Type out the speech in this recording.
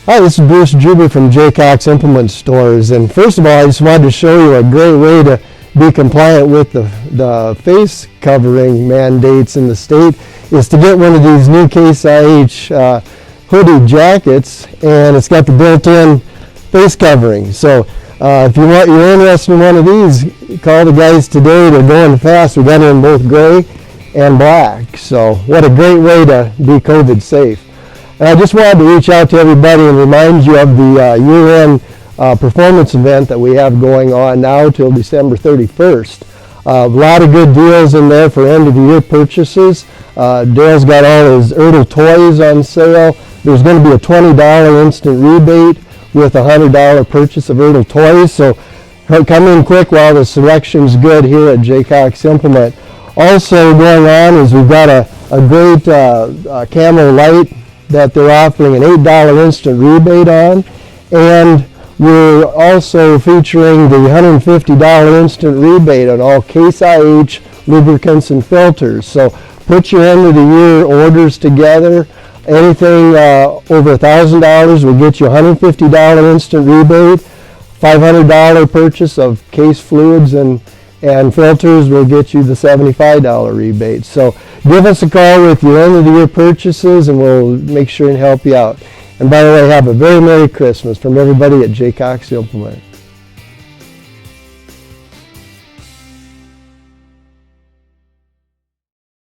Hi, this is Bruce Juber from Jaycox Implement Stores, and first of all, I just wanted to show you a great way to be compliant with the face covering mandates in the state is to get one of these new Case IH hoodie jackets, and it's got the built-in face covering. So if you're interested in one of these, call the guys today. They're going fast. We got it in both gray and black. So what a great way to be COVID safe. And I just wanted to reach out to everybody and remind you of the year-end performance event that we have going on now till December 31st. A lot of good deals in there for end-of-the-year purchases. Dale's got all his Ertl toys on sale. There's going to be a $20 instant rebate with a $100 purchase of Ertl toys. So come in quick while the selection's good here at Jaycox Implement. Also going on is we've got a great camo light that they're offering an $8 instant rebate on, and we're also featuring the $150 instant rebate on all Case IH lubricants and filters. So put your end of the year orders together. Anything over $1,000 will get you a $150 instant rebate. $500 purchase of Case fluids and filters will get you the $75 rebate. So give us a call with your end of the year purchases and we'll make sure and help you out. And by the way, have a very Merry Christmas from everybody at Jaycox Implement.